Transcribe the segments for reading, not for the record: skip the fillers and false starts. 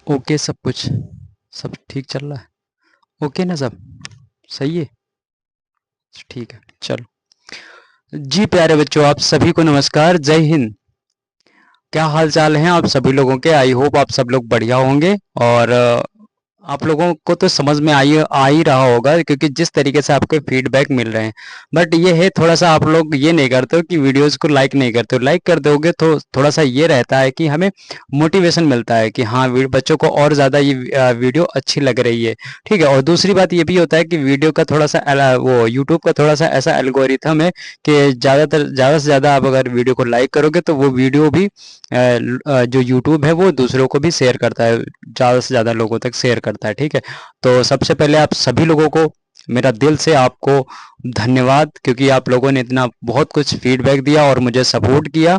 Okay, सब कुछ सब ठीक चल रहा है? ओके ना सब? सही है? ठीक है, चलो। जी प्यारे बच्चों, आप सभी को नमस्कार, जय हिंद। क्या हाल चाल हैं आप सभी लोगों के? आई होप आप सब लोग बढ़िया होंगे। और आप लोगों को तो समझ में आ ही रहा होगा, क्योंकि जिस तरीके से आपके फीडबैक मिल रहे हैं। बट ये है, थोड़ा सा आप लोग ये नहीं करते हो कि वीडियोस को लाइक नहीं करते हो। लाइक कर दोगे तो थोड़ा सा ये रहता है कि हमें मोटिवेशन मिलता है कि हाँ, बच्चों को और ज़्यादा ये वीडियो अच्छी लग रही है। ठीक है। और दूसरी बात ये भी होता है कि वीडियो का थोड़ा सा वो यूट्यूब का थोड़ा सा ऐसा एल्गोरिथम है कि ज़्यादा से ज़्यादा आप अगर वीडियो को लाइक करोगे तो वो वीडियो भी जो यूट्यूब है वो दूसरों को भी शेयर करता है, ज़्यादा से ज़्यादा लोगों तक शेयर करता है। ठीक है। तो सबसे पहले आप सभी लोगों को मेरा दिल से आपको धन्यवाद, क्योंकि आप लोगों ने इतना बहुत कुछ फीडबैक दिया और मुझे सपोर्ट किया।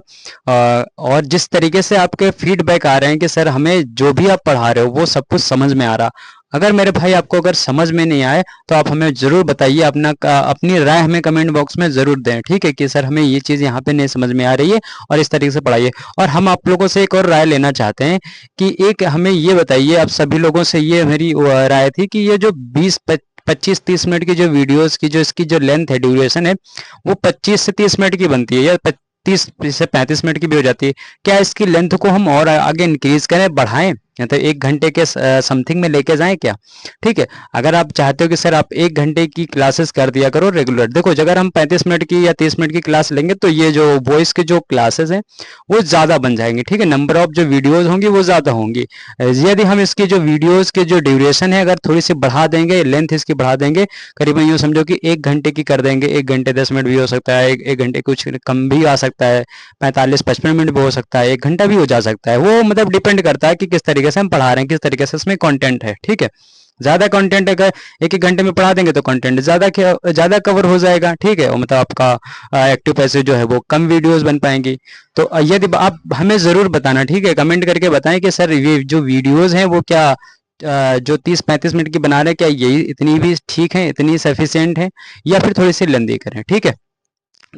और जिस तरीके से आपके फीडबैक आ रहे हैं कि सर हमें जो भी आप पढ़ा रहे हो वो सब कुछ समझ में आ रहा। अगर मेरे भाई आपको अगर समझ में नहीं आए तो आप हमें ज़रूर बताइए, अपनी राय हमें कमेंट बॉक्स में ज़रूर दें। ठीक है, कि सर हमें ये चीज़ यहाँ पे नहीं समझ में आ रही है और इस तरीके से पढ़ाइए। और हम आप लोगों से एक और राय लेना चाहते हैं कि एक हमें ये बताइए, आप सभी लोगों से ये मेरी राय थी कि ये जो 25-30 मिनट की जो वीडियोस की जो इसकी जो लेंथ है, ड्यूरेशन है, वो 25 से 30 मिनट की बनती है या 30 से 35 मिनट की भी हो जाती है। क्या इसकी लेंथ को हम और आगे इंक्रीज करें, बढ़ाएं, या तो 1 घंटे के समथिंग में लेके जाएं क्या? ठीक है। अगर आप चाहते हो कि सर आप 1 घंटे की क्लासेस कर दिया करो रेगुलर, देखो अगर हम 35 मिनट की या 30 मिनट की क्लास लेंगे तो ये जो वॉइस के जो क्लासेस हैं वो ज़्यादा बन जाएंगे। ठीक है। नंबर ऑफ जो वीडियोज़ होंगी वो ज़्यादा होंगी। यदि हम इसकी जो वीडियोज़ के जो ड्यूरेशन है अगर थोड़ी सी बढ़ा देंगे, लेंथ इसकी बढ़ा देंगे, करीबन यूँ समझो कि 1 घंटे की कर देंगे, 1 घंटे 10 मिनट भी हो सकता है, 1 घंटे कुछ कम भी आ सकता है, 45-55 मिनट भी हो सकता है, 1 घंटा भी हो जा सकता है। वो मतलब डिपेंड करता है कि किस तरीके से हम पढ़ा रहे हैं, किस तरीके से इसमें कंटेंट है। ठीक है। ज़्यादा कंटेंट अगर 1-1 घंटे में पढ़ा देंगे तो कंटेंट ज़्यादा कवर हो जाएगा। ठीक है। और मतलब आपका एक्टिव पैसे जो है वो कम वीडियोस बन पाएंगी। तो यदि आप हमें ज़रूर बताना, ठीक है, कमेंट करके बताएं कि सर ये जो वीडियोस हैं वो क्या जो 30-35 मिनट की बना रहे हैं क्या यही इतनी भी ठीक है, इतनी सफिशियंट है, या फिर थोड़ी सी लंबी करें? ठीक है।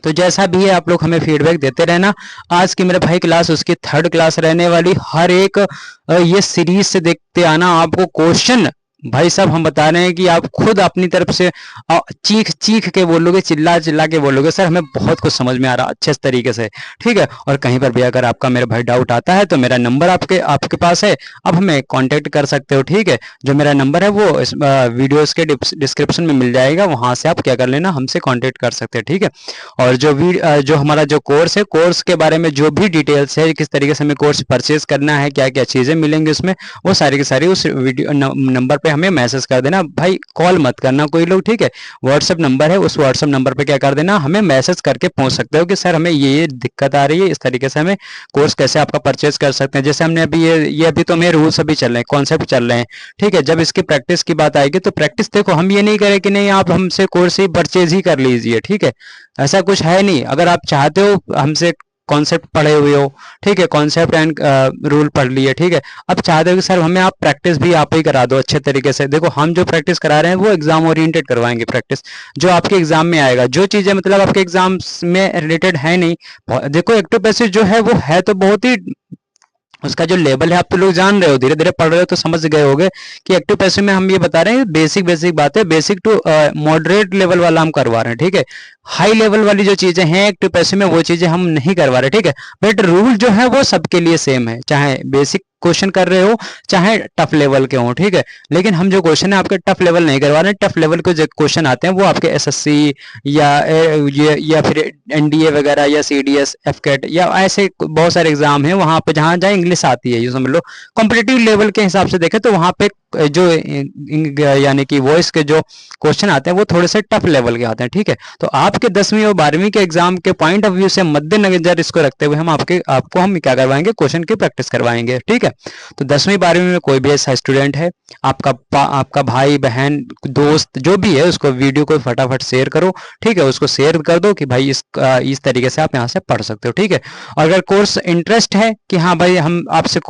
तो जैसा भी है आप लोग हमें फीडबैक देते रहना। आज की मेरे भाई क्लास उसकी 3rd क्लास रहने वाली। हर एक ये सीरीज से देखते आना। आपको क्वेश्चन भाई साहब हम बता रहे हैं कि आप खुद अपनी तरफ से चीख चीख के बोलोगे, चिल्ला चिल्ला के बोलोगे, सर हमें बहुत कुछ समझ में आ रहा अच्छे तरीके से। ठीक है। और कहीं पर भी अगर आपका मेरे भाई डाउट आता है तो मेरा नंबर आपके आपके पास है, आप हमें कांटेक्ट कर सकते हो। ठीक है। जो मेरा नंबर है वो इस वीडियोस के डिस्क्रिप्शन में मिल जाएगा, वहां से आप क्या कर लेना, हमसे कांटेक्ट कर सकते हैं। ठीक है। और जो हमारा जो कोर्स है, कोर्स के बारे में जो भी डिटेल्स है, किस तरीके से हमें कोर्स परचेज करना है, क्या क्या चीज़ें मिलेंगी उसमें, वो सारी की सारी उस वीडियो नंबर पे हमें मैसेज कर देना। भाई कॉल मत करना कोई लोग। ठीक है। व्हाट्सएप नंबर है, उस व्हाट्सएप नंबर पे क्या कर देना, हमें मैसेज करके पूछ सकते हो कि सर हमें ये दिक्कत आ रही है, इस तरीके से हमें कोर्स कैसे आपका परचेज कर सकते हैं। जैसे हमने अभी ये अभी तो मेरे रूल्स अभी चल रहे हैं, कॉन्सेप्ट चल रहे हैं। ठीक है। जब इसकी प्रैक्टिस की बात आएगी तो प्रैक्टिस देखो, हम ये नहीं करें कि नहीं आप हमसे कोर्स ही परचेज ही कर लीजिए। ठीक है। ऐसा कुछ है नहीं। अगर आप चाहते हो हमसे कॉन्सेप्ट पढ़े हुए हो, ठीक है, कॉन्सेप्ट एंड रूल पढ़ लिए, ठीक है, अब चाहते हो कि सर हमें आप प्रैक्टिस भी आप ही करा दो अच्छे तरीके से, देखो हम जो प्रैक्टिस करा रहे हैं वो एग्जाम ओरिएंटेड करवाएंगे प्रैक्टिस, जो आपके एग्जाम में आएगा, जो चीज़ें मतलब आपके एग्जाम में रिलेटेड है नहीं। देखो एक्टिव पैसिव जो है वो है तो बहुत ही, उसका जो लेवल है आप तो लोग जान रहे हो, धीरे धीरे पढ़ रहे हो तो समझ गए होगे कि एक्टिव पैसिव में हम ये बता रहे हैं बेसिक बेसिक बातें, बेसिक टू मॉडरेट लेवल वाला हम करवा रहे हैं। ठीक है। हाई लेवल वाली जो चीजें हैं एक्टिव पैसिव में वो चीजें हम नहीं करवा रहे। ठीक है। बट रूल जो है वो सबके लिए सेम है, चाहे बेसिक क्वेश्चन कर रहे हो चाहे टफ लेवल के हो। ठीक है। लेकिन हम जो क्वेश्चन है आपके टफ लेवल नहीं करवा रहे हैं। टफ लेवल के जो क्वेश्चन आते हैं वो आपके एसएससी या फिर एनडीए वगैरह या सीडीएस एफकेट या ऐसे बहुत सारे एग्जाम हैं वहां पे जहां जहां इंग्लिश आती है, ये समझ लो कॉम्पिटिटिव लेवल के हिसाब से देखें तो वहां पे जो यानी कि वॉइस के जो क्वेश्चन आते हैं वो थोड़े से टफ लेवल के आते हैं। ठीक है। तो आपके 10वीं और 12वीं के एग्जाम के पॉइंट ऑफ व्यू से मद्देनजर इसको रखते हुए हम आपको हम क्या करवाएंगे, क्वेश्चन की प्रैक्टिस करवाएंगे। ठीक है। है। तो 10वीं 12वीं में कोई भी ऐसा स्टूडेंट है, आपका भाई बहन दोस्त जो भी है, उसको वीडियो को फटाफट शेयर करो, ठीक है, उसको शेयर कर दो कि भाई इस तरीके से आप यहाँ से पढ़ सकते हो, ठीक है। और अगर कोर्स इंटरेस्ट है कि हाँ भाई हम आपसे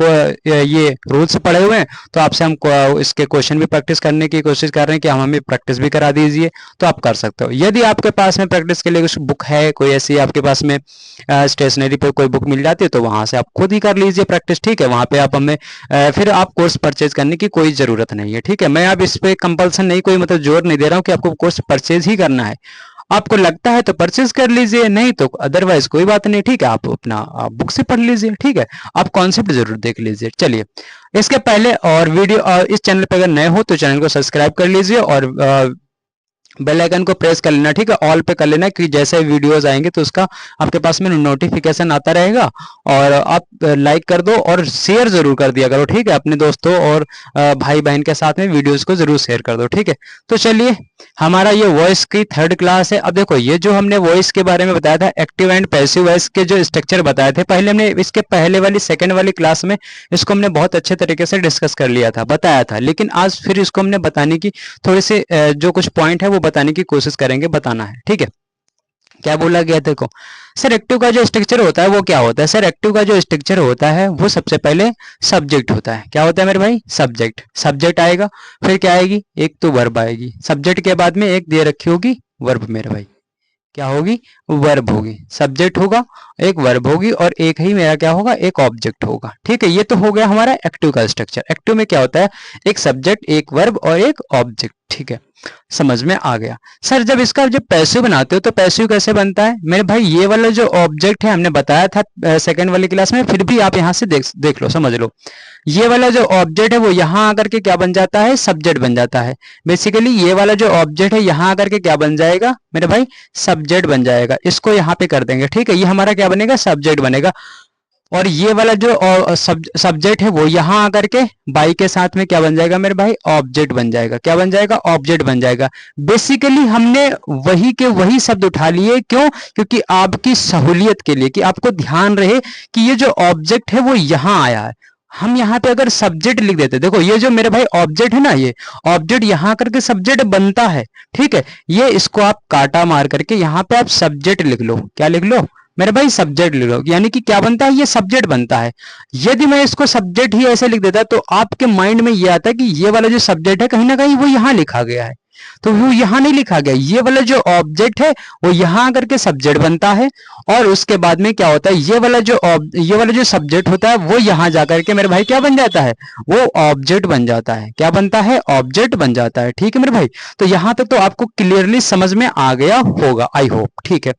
ये रूल्स पढ़े हुए हैं, तो आपसे हम इसके क्वेश्चन भी प्रैक्टिस करने की कोशिश कर रहे हैं कि हम हमें प्रैक्टिस भी करा दीजिए, तो आप कर सकते हो। यदि आपके पास में प्रैक्टिस के लिए कुछ बुक है, कोई ऐसी आपके पास में स्टेशनरी पे कोई बुक मिल जाती है, तो वहां से आप खुद ही कर लीजिए प्रैक्टिस, ठीक है। वहां पे आप हमें फिर आप कोर्स परचेज करने की कोई जरूरत नहीं है, ठीक है। मैं अब इस पे कंपल्सन नहीं, कोई मतलब जोर नहीं दे रहा हूँ कि आपको कोर्स परचेज ही करना है। आपको लगता है तो परचेज कर लीजिए, नहीं तो अदरवाइज कोई बात नहीं, ठीक है। आप अपना बुक से पढ़ लीजिए, ठीक है। आप कॉन्सेप्ट जरूर देख लीजिए। चलिए, इसके पहले और वीडियो इस चैनल पर अगर नए हो तो चैनल को सब्सक्राइब कर लीजिए और बेल आइकन को प्रेस कर लेना, ठीक है, ऑल पे कर लेना, कि जैसे वीडियोस आएंगे तो उसका आपके पास में नोटिफिकेशन आता रहेगा। और आप लाइक कर दो और शेयर जरूर कर दिया करो, ठीक है, अपने दोस्तों और भाई बहन के साथ में वीडियोस को जरूर शेयर कर दो, ठीक है। तो चलिए, हमारा ये वॉइस की 3rd क्लास है। अब देखो, ये जो हमने वॉइस के बारे में बताया था, एक्टिव एंड पैसिव वॉइस के जो स्ट्रक्चर बताए थे पहले, हमने इसके पहले वाली 2nd वाली क्लास में इसको हमने बहुत अच्छे तरीके से डिस्कस कर लिया था, बताया था। लेकिन आज फिर इसको हमने बताने की थोड़े से जो कुछ पॉइंट है वो बताने की कोशिश करेंगे, बताना है, ठीक है। क्या बोला गया, देखो सर, एक्टिव का जो स्ट्रक्चर होता है वो क्या होता है। सर, एक्टिव का जो स्ट्रक्चर होता है वो सबसे पहले सब्जेक्ट होता है। क्या होता है मेरे भाई, सब्जेक्ट। सब्जेक्ट आएगा, फिर क्या आएगी, एक तो वर्ब आएगी। सब्जेक्ट के बाद में एक दे रखी होगी वर्ब, मेरे भाई क्या होगी, वर्ब होगी। सब्जेक्ट होगा, एक वर्ब होगी, और एक ही मेरा क्या होगा, एक ऑब्जेक्ट होगा, ठीक है। ये तो हो गया हमारा एक्टिव का स्ट्रक्चर। एक्टिव में क्या होता है, एक सब्जेक्ट, एक वर्ब और एक ऑब्जेक्ट, ठीक है, समझ में आ गया। सर, जब इसका जब पैसिव बनाते हो तो पैसिव कैसे बनता है मेरे भाई, ये वाला जो ऑब्जेक्ट है हमने बताया था 2nd वाली क्लास में, फिर भी आप यहां से देख लो, समझ लो। ये वाला जो ऑब्जेक्ट है वो यहां आकर के क्या बन जाता है, सब्जेक्ट बन जाता है। बेसिकली ये वाला जो ऑब्जेक्ट है यहां आकर के क्या बन जाएगा मेरे भाई, सब्जेक्ट बन जाएगा। इसको यहां पे कर देंगे, ठीक है, ये हमारा क्या बनेगा, सब्जेक्ट बनेगा। और ये वाला जो सब्जेक्ट है वो यहां आकर के बाई के साथ में क्या बन जाएगा मेरे भाई, ऑब्जेक्ट बन जाएगा। क्या बन जाएगा, ऑब्जेक्ट बन जाएगा। बेसिकली हमने वही के वही शब्द उठा लिए, क्यों, क्योंकि आपकी सहूलियत के लिए, कि आपको ध्यान रहे कि ये जो ऑब्जेक्ट है वो यहां आया है। हम यहाँ पे अगर सब्जेक्ट लिख देते, देखो ये जो मेरे भाई ऑब्जेक्ट है ना, ये ऑब्जेक्ट यहाँ करके सब्जेक्ट बनता है, ठीक है। ये इसको आप काटा मार करके यहाँ पे आप सब्जेक्ट लिख लो। क्या लिख लो मेरे भाई, सब्जेक्ट लिख लो। यानी कि क्या बनता है, ये सब्जेक्ट बनता है। यदि मैं इसको सब्जेक्ट ही ऐसे लिख देता तो आपके माइंड में ये आता है कि ये वाला जो सब्जेक्ट है कहीं ना कहीं वो यहाँ लिखा गया है, तो वो यहाँ नहीं लिखा गया। ये वाला जो ऑब्जेक्ट है वो यहाँ करके सब्जेक्ट बनता है, और उसके बाद में क्या होता है, ये वाला जो सब्जेक्ट होता है वो यहाँ जाकर के मेरे भाई क्या बन जाता है, वो ऑब्जेक्ट बन जाता है। क्या बनता है, ऑब्जेक्ट बन जाता है, ठीक है मेरे भाई। तो यहाँ तक तो आपको क्लियरली समझ में आ गया होगा, आई होप, ठीक है।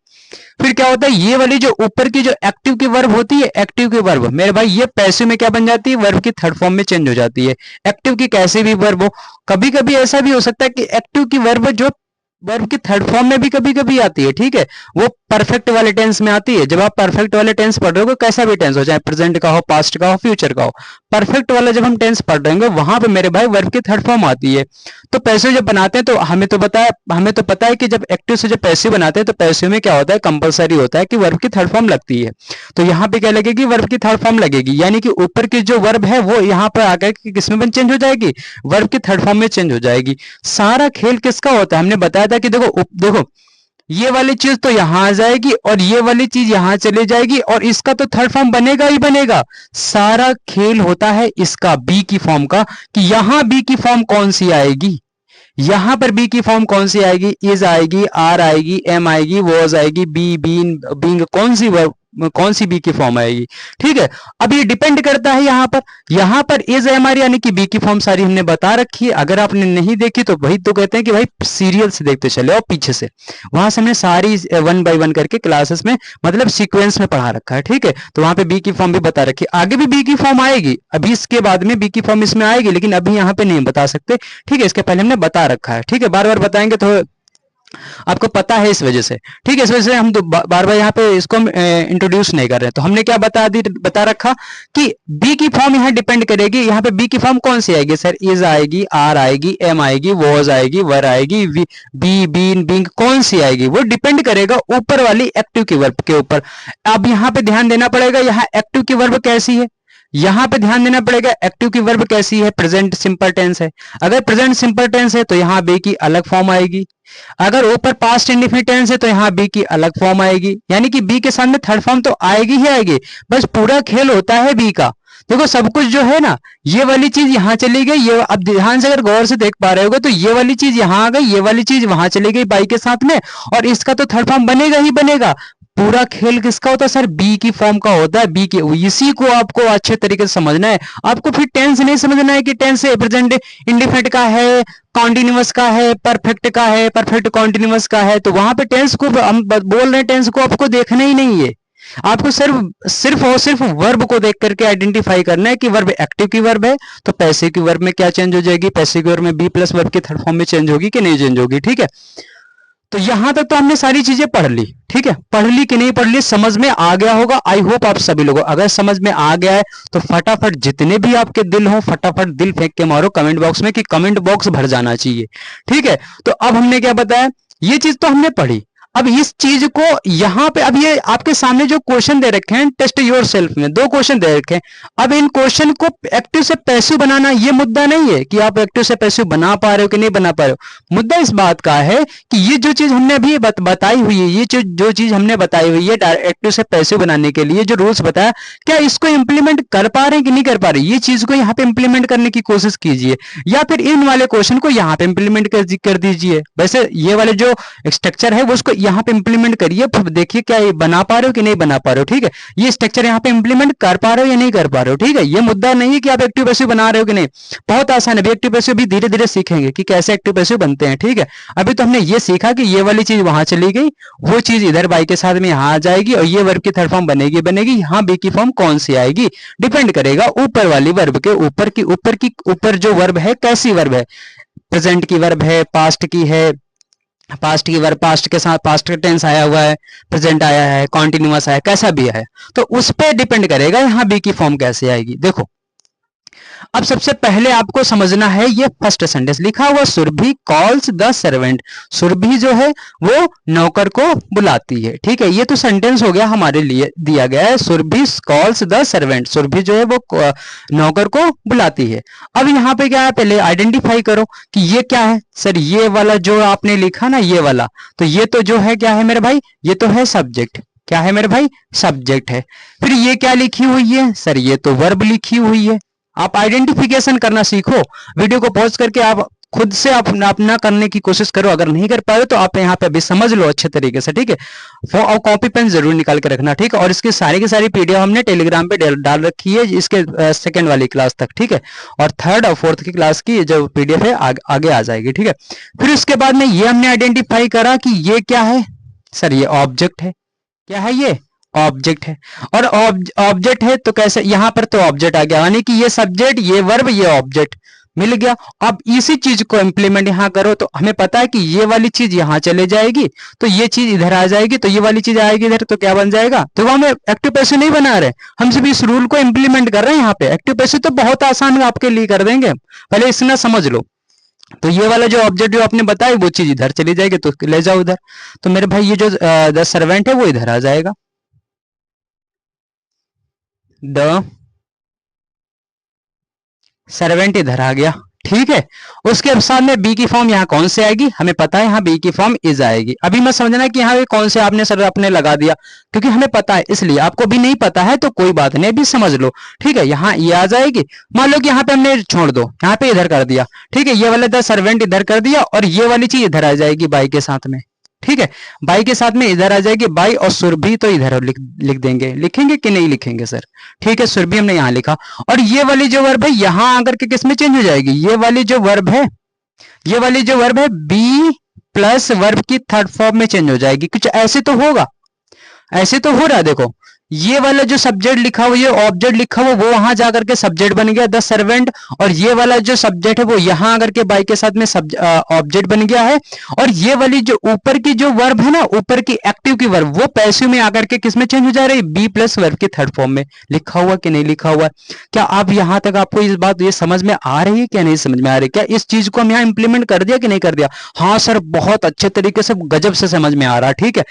फिर क्या होता है, ये वाली जो ऊपर की जो एक्टिव की वर्ब होती है, एक्टिव की वर्ब मेरे भाई ये पैसिव में क्या बन जाती है, वर्ब की 3rd फॉर्म में चेंज हो जाती है। एक्टिव की कैसे भी वर्ब हो, कभी कभी ऐसा भी हो सकता है कि एक्टिव की वर्ब जो वर्ब की 3rd फॉर्म में भी कभी कभी आती है, ठीक है, वो परफेक्ट वाले टेंस में आती है। जब आप परफेक्ट वाले टेंस पढ़ रहे हो, कैसा भी टेंस हो, चाहे प्रेजेंट का हो, पास्ट का हो, फ्यूचर का हो, परफेक्ट वाला जब हम टेंस पढ़ रहे होंगे वहां पे मेरे भाई वर्ब की 3rd फॉर्म आती है। तो पैसिव जब बनाते हैं तो हमें तो पता है कि जब एक्टिव से जब पैसिव बनाते हैं तो पैसिव में क्या होता है, कंपलसरी होता है कि वर्ब की 3rd फॉर्म लगती है। तो यहाँ पे क्या लगेगी, वर्ब की 3rd फॉर्म लगेगी। यानी कि ऊपर की जो वर्ब है वो यहाँ पर आकर के किसमें चेंज हो जाएगी, वर्ब की 3rd फॉर्म में चेंज हो जाएगी। सारा खेल किसका होता है, हमने बताया था कि देखो ये वाली चीज तो यहां आ जाएगी और ये वाली चीज यहां चली जाएगी, और इसका तो 3rd फॉर्म बनेगा ही बनेगा। सारा खेल होता है इसका बी की फॉर्म का, कि यहां बी की फॉर्म कौन सी आएगी, यहां पर बी की फॉर्म कौन सी आएगी, इज आएगी, आर आएगी, एम आएगी, वॉज आएगी, बी, बीन, बींग, कौन सी बी की फॉर्म आएगी, ठीक है। अब ये डिपेंड करता है यहाँ पर इज है हमारी, यानी कि बी की फॉर्म सारी हमने बता रखी है। अगर आपने नहीं देखी तो वही तो कहते हैं कि भाई सीरियल से देखते चले और पीछे से, वहां से हमने सारी 1 बाय 1 करके क्लासेस में मतलब सीक्वेंस में पढ़ा रखा है, ठीक है। तो वहां पे बी की फॉर्म भी बता रखी है, आगे भी बी की फॉर्म आएगी, अभी इसके बाद में बी की फॉर्म इसमें आएगी, लेकिन अभी यहाँ पे नहीं बता सकते, ठीक है। इसके पहले हमने बता रखा है, ठीक है, बार बार बताएंगे तो आपको पता है इस वजह से, ठीक है। इस वजह से हम तो बार बार यहाँ पे इसको इंट्रोड्यूस नहीं कर रहे हैं। तो हमने क्या बता रखा कि बी की फॉर्म यहाँ डिपेंड करेगी। यहाँ पे बी की फॉर्म कौन सी आएगी सर, इज आएगी, आर आएगी, एम आएगी, वॉज आएगी, वर आएगी, बी, बीन, बिंग, कौन सी आएगी वो डिपेंड करेगा ऊपर वाली एक्टिव की वर्ब के ऊपर। अब यहाँ पे ध्यान देना पड़ेगा, यहाँ एक्टिव की वर्ब कैसी है, यहां पे ध्यान देना पड़ेगा एक्टिव की वर्ब कैसी है, प्रेजेंट सिंपल टेंस है। अगर प्रेजेंट सिंपल टेंस है तो यहाँ बी की अलग फॉर्म आएगी। अगर ऊपर पास्ट इंडेफिनिट टेंस है तो यहाँ बी की अलग फॉर्म आएगी, यानी कि बी के साथ में थर्ड फॉर्म तो आएगी ही आएगी। बस पूरा खेल होता है बी का। देखो सब कुछ जो है ना, ये वाली चीज यहाँ चली गई, ये अब ध्यान से अगर गौर से देख पा रहे होगे तो ये वाली चीज यहाँ आ गई, ये वाली चीज वहां चली गई बाई के साथ में, और इसका तो थर्ड फॉर्म बनेगा ही बनेगा। पूरा खेल किसका होता है सर, बी की फॉर्म का होता है, बी के। इसी को आपको अच्छे तरीके से समझना है। आपको फिर टेंस नहीं समझना है कि टेंस प्रेजेंट इंडिफिनिट का है, कॉन्टिन्यूअस का है, परफेक्ट का है, परफेक्ट कॉन्टिन्यूअस का है, तो वहां पे टेंस को हम बोल रहे हैं, टेंस को आपको देखना ही नहीं है। आपको सिर्फ और सिर्फ वर्ब को देख करके आइडेंटिफाई करना है कि वर्ब एक्टिव की वर्ब है तो पैसिव की वर्ब में क्या चेंज हो जाएगी, पैसिव की वर्ब में बी प्लस वर्ब की थर्ड फॉर्म में चेंज होगी कि नहीं चेंज होगी। ठीक है, तो यहां तक तो हमने सारी चीजें पढ़ ली। ठीक है, पढ़ ली कि नहीं पढ़ ली, समझ में आ गया होगा। आई होप आप सभी लोगों, अगर समझ में आ गया है तो फटाफट जितने भी आपके दिल हो फटाफट दिल फेंक के मारो कमेंट बॉक्स में कि कमेंट बॉक्स भर जाना चाहिए। ठीक है, तो अब हमने क्या बताया, ये चीज तो हमने पढ़ी। अब इस चीज को यहां पे, अब ये आपके सामने जो क्वेश्चन दे रखे हैं टेस्ट योर सेल्फ में, दो क्वेश्चन दे रखे हैं। अब इन क्वेश्चन को एक्टिव से पैसिव बनाना ये मुद्दा नहीं है कि आप एक्टिव से पैसिव बना पा रहे हो कि नहीं बना पा रहे हो। मुद्दा इस बात का है कि ये जो चीज हमने अभी बताई हुई है, ये जो चीज हमने बताई हुई है एक्टिव से पैसिव बनाने के लिए जो रूल्स बताया, क्या इसको इंप्लीमेंट कर पा रहे हैं कि नहीं कर पा रहे, ये चीज को यहाँ पे इंप्लीमेंट करने की कोशिश कीजिए, या फिर इन वाले क्वेश्चन को यहाँ पे इंप्लीमेंट कर दीजिए। वैसे ये वाले जो स्ट्रक्चर है वो उसको यहाँ पे इंप्लीमेंट करिए, देखिए क्या ये बना पा रहे हो कि नहीं बना पा रहे हो। ठीक है, ये स्ट्रक्चर यहाँ पे इंप्लीमेंट कर पा रहे हो या नहीं कर पा रहे हो। ठीक है, ये मुद्दा नहीं है कि आप एक्टिव पैसिव बना रहे हो कि नहीं, बहुत आसान है। एक्टिव पैसिव भी धीरे धीरे सीखेंगे कि कैसे एक्टिव पैसिव बनते हैं। ठीक है, अभी तो हमने ये सीखा कि ये वाली चीज वहां चली गई, वो चीज इधर बाई के साथ में यहाँ आ जाएगी, और ये वर्ब की थर्ड फॉर्म बनेगी। यहाँ बी की फॉर्म कौन सी आएगी, डिपेंड करेगा ऊपर वाली वर्ब के ऊपर जो वर्ब है कैसी वर्ब है, प्रेजेंट की वर्ब है, पास्ट की है, पास्ट की वर्ब पास्ट के साथ पास्ट टेंस आया हुआ है, प्रेजेंट आया है, कॉन्टिन्यूअस आया, कैसा भी है, तो उस पर डिपेंड करेगा यहाँ बी की फॉर्म कैसे आएगी। देखो अब सबसे पहले आपको समझना है, ये फर्स्ट सेंटेंस लिखा हुआ Surabhi calls the servant, Surabhi जो है वो नौकर को बुलाती है। ठीक है, ये तो सेंटेंस हो गया हमारे लिए दिया गया है, Surabhi calls the servant, Surabhi जो है वो नौकर को बुलाती है। अब यहाँ पे क्या है, पहले आइडेंटिफाई करो कि ये क्या है सर, ये वाला जो आपने लिखा ना ये वाला, तो ये तो जो है क्या है मेरे भाई, ये तो है सब्जेक्ट, क्या है मेरे भाई, सब्जेक्ट है। फिर ये क्या लिखी हुई है सर, ये तो वर्ब लिखी हुई है। आप आइडेंटिफिकेशन करना सीखो, वीडियो को पॉज करके आप खुद से अपना करने की कोशिश करो, अगर नहीं कर पाए तो आप यहाँ पे अभी समझ लो अच्छे तरीके से। ठीक है, और कॉपी पेन जरूर निकाल के रखना। ठीक है, और इसकी सारी की सारी पीडीएफ हमने टेलीग्राम पे डाल रखी है इसके सेकंड वाली क्लास तक। ठीक है, और थर्ड और फोर्थ की क्लास की जो पीडीएफ है आगे आ जाएगी। ठीक है, फिर उसके बाद में ये हमने आइडेंटिफाई करा कि ये क्या है सर, ये ऑब्जेक्ट है, क्या है ये ऑब्जेक्ट है, और ऑब्जेक्ट है तो कैसे, यहां पर तो ऑब्जेक्ट आ गया, यानी कि ये सब्जेक्ट, ये वर्ब, ये ऑब्जेक्ट मिल गया। अब इसी चीज को इंप्लीमेंट यहां करो, तो हमें पता है कि ये वाली चीज यहां चले जाएगी, तो ये चीज इधर आ जाएगी, तो ये वाली चीज आएगी इधर, तो क्या बन जाएगा, तो वो हमें एक्टिव पैसिव नहीं बना रहे, हम सिर्फ इस रूल को इंप्लीमेंट कर रहे हैं यहाँ पे। एक्टिव पैसिव तो बहुत आसान आपके लिए कर देंगे, पहले इसना समझ लो। तो ये वाला जो ऑब्जेक्ट जो आपने बताया वो चीज इधर चली जाएगी, तो ले जाओ उधर, तो मेरे भाई ये जो द सर्वेंट है वो इधर आ जाएगा, द सर्वेंट इधर आ गया। ठीक है, उसके साथ में बी की फॉर्म यहाँ कौन से आएगी, हमें पता है यहाँ बी की फॉर्म इज आएगी। अभी मैं समझना कि यहाँ कौन से आपने सर अपने लगा दिया, क्योंकि हमें पता है इसलिए, आपको भी नहीं पता है तो कोई बात नहीं, अभी समझ लो। ठीक है, यहाँ ये आ जाएगी, मान लो कि यहाँ पे हमने छोड़ दो, यहाँ पे इधर कर दिया। ठीक है, ये वाला द सर्वेंट इधर कर दिया, और ये वाली चीज इधर आ जाएगी बाई के साथ में। ठीक है, बाई के साथ में इधर आ जाएगी बाई, और सुरभि तो इधर लिख देंगे, लिखेंगे कि नहीं लिखेंगे सर। ठीक है, सुरभि हमने यहाँ लिखा, और ये वाली जो वर्ब है यहाँ आकर के किस में चेंज हो जाएगी, ये वाली जो वर्ब है, ये वाली जो वर्ब है बी प्लस वर्ब की थर्ड फॉर्म में चेंज हो जाएगी। कुछ ऐसे तो होगा, ऐसे तो हो रहा है। देखो ये वाला जो सब्जेक्ट लिखा हुआ, ये ऑब्जेक्ट लिखा हुआ, वो वहां जाकर के सब्जेक्ट बन गया द सर्वेंट, और ये वाला जो सब्जेक्ट है वो यहां आकर के बाई के साथ में ऑब्जेक्ट बन गया है, और ये वाली जो ऊपर की जो वर्ब है ना, ऊपर की एक्टिव की वर्ब, वो पैसिव में आकर के किसमें चेंज हो जा रही है, बी प्लस वर्ब की थर्ड फॉर्म में। लिखा हुआ कि नहीं लिखा हुआ, क्या आप यहां तक आपको इस बात ये समझ में आ रही है क्या नहीं समझ में आ रही, क्या इस चीज को हम यहाँ इंप्लीमेंट कर दिया कि नहीं कर दिया। हाँ सर बहुत अच्छे तरीके से, गजब से समझ में आ रहा है। ठीक है,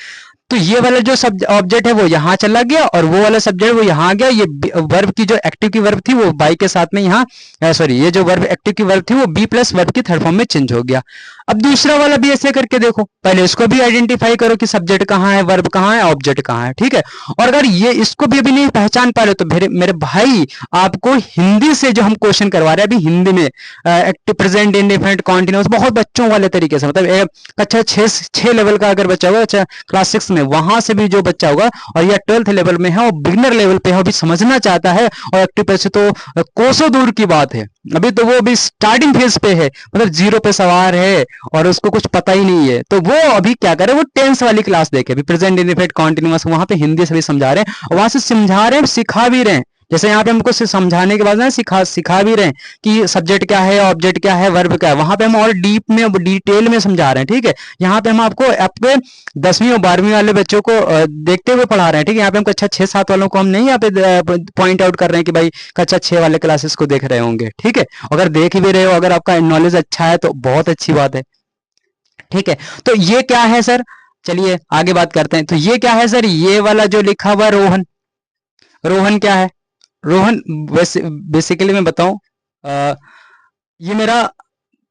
तो ये वाला जो सब ऑब्जेक्ट है वो यहाँ चला गया और वो वाला सब्जेक्ट वो यहाँ आ गया। ये वर्ब की जो एक्टिव की वर्ब थी वो बाई के साथ में यहाँ सॉरी ये जो वर्ब एक्टिव की वर्ब थी वो बी प्लस वर्ब की थर्ड फॉर्म में चेंज हो गया। अब दूसरा वाला भी ऐसे करके देखो, पहले इसको भी आइडेंटिफाई करो कि सब्जेक्ट कहाँ है, वर्ब कहाँ है, ऑब्जेक्ट कहाँ है, ठीक है। और अगर ये इसको भी अभी नहीं पहचान पा रहे तो मेरे भाई आपको हिंदी से जो हम क्वेश्चन करवा रहे हैं अभी हिंदी में एक्टिव प्रेजेंट इंडेफिनिट कॉन्टिन्यूअस बहुत बच्चों वाले तरीके से, मतलब अच्छा 6 लेवल का अगर बच्चा होगा, अच्छा क्लास 6 में, वहां से भी जो बच्चा होगा और या 12th लेवल में है और बिगिनर लेवल पे है, अभी समझना चाहता है और एक्टिव पैसे तो कोसों दूर की बात है, अभी तो वो अभी स्टार्टिंग फेज पे है, मतलब जीरो पे सवार है और उसको कुछ पता ही नहीं है, तो वो अभी क्या करे, वो टेंस वाली क्लास देखे, अभी प्रेजेंट इंडेफिनिट कॉन्टिन्यूअस वहां पे हिंदी से भी समझा रहे हैं और वहां से समझा रहे हैं, सिखा भी रहे हैं। जैसे यहाँ पे हमको समझाने के बाद ना सिखा भी रहे हैं कि सब्जेक्ट क्या है, ऑब्जेक्ट क्या है, वर्ब क्या है, वहां पे हम और डीप में डिटेल में समझा रहे हैं, ठीक है। यहाँ पे हम आपको आपके 10वीं और 12वीं वाले बच्चों को देखते हुए पढ़ा रहे हैं, ठीक है। यहाँ पे हम कक्षा 6-7 वालों को हम नहीं यहाँ पे पॉइंट आउट कर रहे हैं कि भाई कक्षा 6 वाले क्लासेस को देख रहे होंगे, ठीक है। अगर देख भी रहे हो, अगर आपका नॉलेज अच्छा है तो बहुत अच्छी बात है, ठीक है। तो ये क्या है सर, चलिए आगे बात करते हैं। तो ये क्या है सर, ये वाला जो लिखा हुआ रोहन, रोहन क्या है, रोहन बेसिकली मैं बताऊं, ये मेरा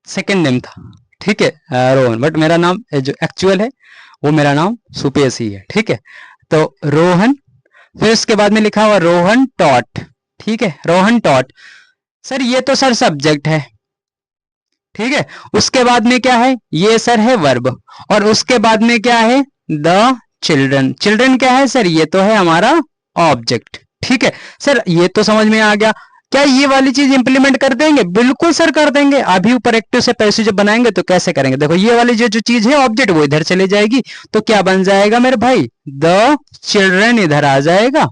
सेकंड नेम था, ठीक है, रोहन, बट मेरा नाम जो एक्चुअल है वो मेरा नाम सुपेश ही है, ठीक है। तो रोहन, फिर उसके बाद में लिखा हुआ रोहन टॉट, ठीक है, रोहन टॉट। सर ये तो सर सब्जेक्ट है, ठीक है। उसके बाद में क्या है, ये सर है वर्ब, और उसके बाद में क्या है, द चिल्ड्रन, चिल्ड्रन क्या है सर, ये तो है हमारा ऑब्जेक्ट, ठीक है। सर ये तो समझ में आ गया, क्या ये वाली चीज इंप्लीमेंट कर देंगे, बिल्कुल सर कर देंगे। अभी ऊपर एक्टिव से पैसिव जब बनाएंगे तो कैसे करेंगे, देखो ये वाली जो चीज है ऑब्जेक्ट वो इधर चले जाएगी, तो क्या बन जाएगा मेरे भाई, द चिल्ड्रन इधर आ जाएगा,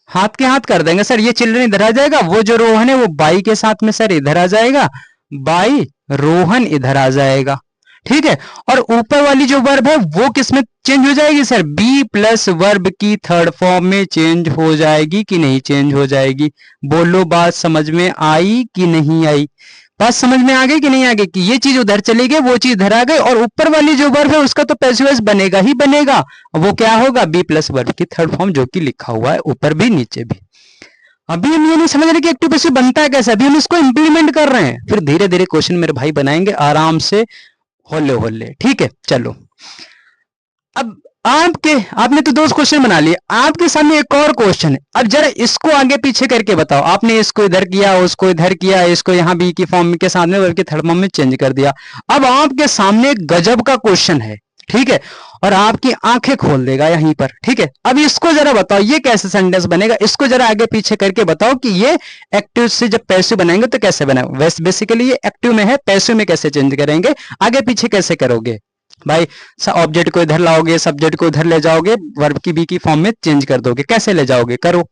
हाथ के हाथ कर देंगे सर, ये चिल्ड्रन इधर आ जाएगा, वो जो रोहन है वो बाई के साथ में सर इधर आ जाएगा, बाई रोहन इधर आ जाएगा, ठीक है। और ऊपर वाली जो वर्ब है वो किस में चेंज हो जाएगी सर, बी प्लस वर्ब की थर्ड फॉर्म में चेंज हो जाएगी कि नहीं चेंज हो जाएगी, बोलो बात समझ में आई कि नहीं आई, बात समझ में आ गई कि नहीं आ गई, कि ये चीज उधर चली गई, वो चीज इधर आ गई, और ऊपर वाली जो वर्ब है उसका तो पैसिव वॉइस बनेगा ही बनेगा, वो क्या होगा, बी प्लस वर्ब की थर्ड फॉर्म, जो कि लिखा हुआ है ऊपर भी नीचे भी। अभी हम ये नहीं समझ रहे कि एक्टिव पैसिव बनता है कैसे, अभी हम इसको इंप्लीमेंट कर रहे हैं, फिर धीरे धीरे क्वेश्चन मेरे भाई बनाएंगे आराम से, होले होले, ठीक है। चलो अब आपने तो 2 क्वेश्चन बना लिए, आपके सामने एक और क्वेश्चन है, अब जरा इसको आगे पीछे करके बताओ, आपने इसको इधर किया, उसको इधर किया, इसको यहाँ बी की फॉर्म के साथ में बल्कि थर्ड फॉर्म में चेंज कर दिया। अब आपके सामने एक गजब का क्वेश्चन है, ठीक है, और आपकी आंखें खोल देगा यहीं पर, ठीक है। अब इसको जरा बताओ ये कैसे सेंटेंस बनेगा, इसको जरा आगे पीछे करके बताओ कि ये एक्टिव से जब पैसिव बनाएंगे तो कैसे बनाएंगे, वैसे बेसिकली ये एक्टिव में है, पैसिव में कैसे चेंज करेंगे, आगे पीछे कैसे करोगे भाई, ऑब्जेक्ट को इधर लाओगे, सब्जेक्ट को इधर ले जाओगे, वर्ब की बी की फॉर्म में चेंज कर दोगे, कैसे ले जाओगे, करो,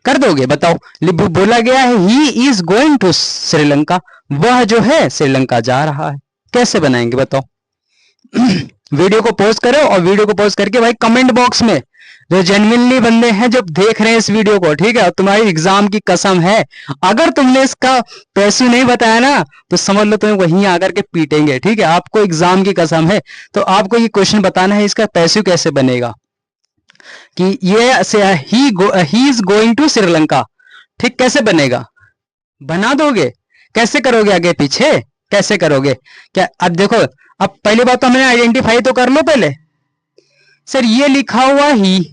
कर दोगे, बताओ। बोला गया है he is going to Sri Lanka, वह जो है श्रीलंका जा रहा है, कैसे बनाएंगे बताओ। वीडियो को पॉज करो और वीडियो को पॉज करके भाई कमेंट बॉक्स में जो जेन्युइनली बंदे हैं जो देख रहे हैं इस वीडियो को, ठीक है, और तुम्हारी एग्जाम की कसम है, अगर तुमने इसका पैसिव नहीं बताया ना तो समझ लो तुम्हें वहीं आकर के पीटेंगे, ठीक है, आपको एग्जाम की कसम है। तो आपको ये क्वेश्चन बताना है इसका पैसिव कैसे बनेगा, कि ये he is going to Sri Lanka, ठीक, कैसे बनेगा, बना दोगे, कैसे करोगे, आगे पीछे कैसे करोगे क्या। अब देखो, अब पहली बात तो हमने आइडेंटिफाई तो कर लो पहले, सर ये लिखा हुआ ही,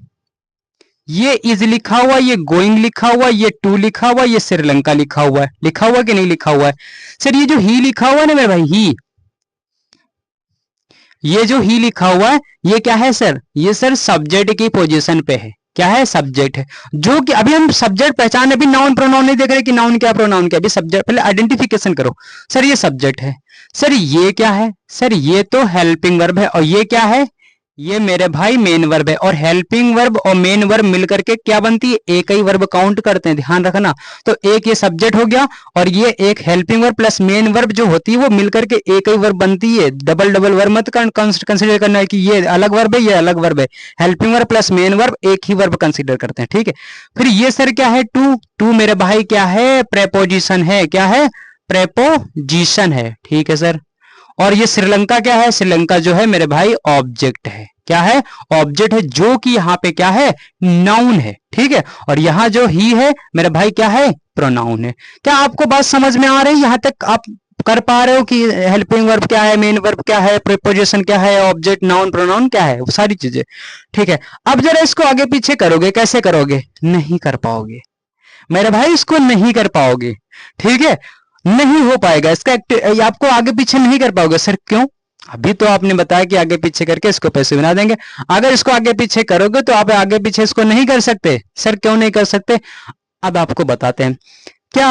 ये इज लिखा हुआ, ये गोइंग लिखा हुआ, ये टू लिखा हुआ, ये श्रीलंका लिखा हुआ है, लिखा हुआ कि नहीं लिखा हुआ है सर। ये जो ही लिखा हुआ है ना मेरे भाई, ही, ये जो ही लिखा हुआ है ये क्या है सर, ये सर सब्जेक्ट की पोजीशन पे है, क्या है, सब्जेक्ट है, जो कि अभी हम सब्जेक्ट पहचान, अभी नाउन प्रोनाउन नहीं देख रहे कि नाउन क्या प्रोनाउन क्या, अभी सब्जेक्ट पहले आइडेंटिफिकेशन करो। सर ये सब्जेक्ट है, सर ये क्या है, सर ये तो हेल्पिंग वर्ब है, और ये क्या है, ये मेरे भाई मेन वर्ब है, और हेल्पिंग वर्ब और मेन वर्ब मिलकर के क्या बनती है, एक ही वर्ब काउंट करते हैं, ध्यान रखना। तो एक ये सब्जेक्ट हो गया और ये एक helping verb plus main verb जो होती है वो मिलकर के एक ही वर्ब बनती है, डबल डबल वर्ब मत कंसिडर करना है कि ये अलग वर्ब है ये अलग वर्ब है, helping verb plus main verb एक ही वर्ब कंसिडर करते हैं, ठीक है। फिर ये सर क्या है, टू, टू मेरे भाई क्या है, प्रेपोजिशन है, क्या है, प्रेपोजिशन है, ठीक है सर। और ये श्रीलंका क्या है, श्रीलंका जो है मेरे भाई ऑब्जेक्ट है, क्या है, ऑब्जेक्ट है, जो कि यहाँ पे क्या है, नाउन है, ठीक है। और यहाँ जो ही है मेरे भाई क्या है, प्रोनाउन है। क्या आपको बात समझ में आ रही है, यहाँ तक आप कर पा रहे हो कि हेल्पिंग वर्ब क्या है, मेन वर्ब क्या है, प्रीपोजिशन क्या है, ऑब्जेक्ट, नाउन, प्रोनाउन क्या है, वो सारी चीजें, ठीक है। अब जरा इसको आगे पीछे करोगे, कैसे करोगे, नहीं कर पाओगे मेरे भाई, इसको नहीं कर पाओगे, ठीक है, नहीं हो पाएगा इसका आपको आगे पीछे नहीं कर पाओगे। सर क्यों, अभी तो आपने बताया कि आगे पीछे करके इसको पैसे बना देंगे, अगर इसको आगे पीछे करोगे तो आप आगे पीछे इसको नहीं कर सकते। सर क्यों नहीं कर सकते, अब आपको बताते हैं। क्या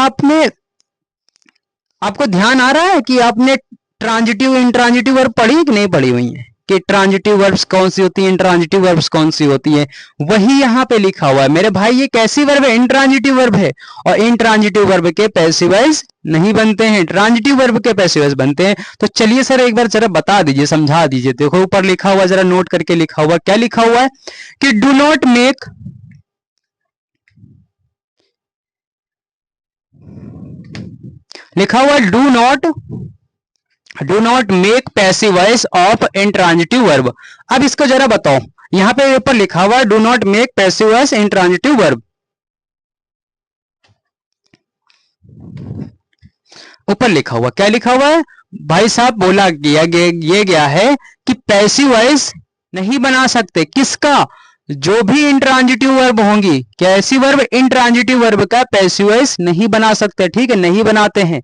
आपको ध्यान आ रहा है कि आपने ट्रांजिटिव इंट्रांजिटिव वर्ब पढ़ी कि नहीं पढ़ी हुई है, कि ट्रांजिटिव वर्ब्स कौन सी होती हैं, इंट्रांजिटिव वर्ब्स कौन सी होती है, वही यहाँ पे लिखा हुआ है मेरे भाई। ये कैसी वर्ब है, इंट्रांजिटिव वर्ब है, और इंट्रांजिटिव वर्ब के पैसिव वॉइस नहीं बनते हैं, ट्रांजिटिव वर्ब के पैसिव वॉइस बनते हैं। तो चलिए सर एक बार जरा बता दीजिए, समझा दीजिए। देखो ऊपर लिखा हुआ, जरा नोट करके लिखा हुआ, क्या लिखा हुआ है कि डू नॉट मेक, लिखा हुआ do not make passive voice of intransitive verb. अब इसको जरा बताओ, यहां पे ऊपर लिखा हुआ do not make passive voice intransitive verb, ऊपर लिखा हुआ क्या लिखा हुआ है भाई साहब, बोला गया है कि पैसिव वॉइस नहीं बना सकते, किसका, जो भी इंट्रांजिटिव वर्ब होंगी, कैसी वर्ब, इंट्रांजिटिव वर्ब का पैसिव वॉइस नहीं बना सकते, ठीक है, नहीं बनाते हैं।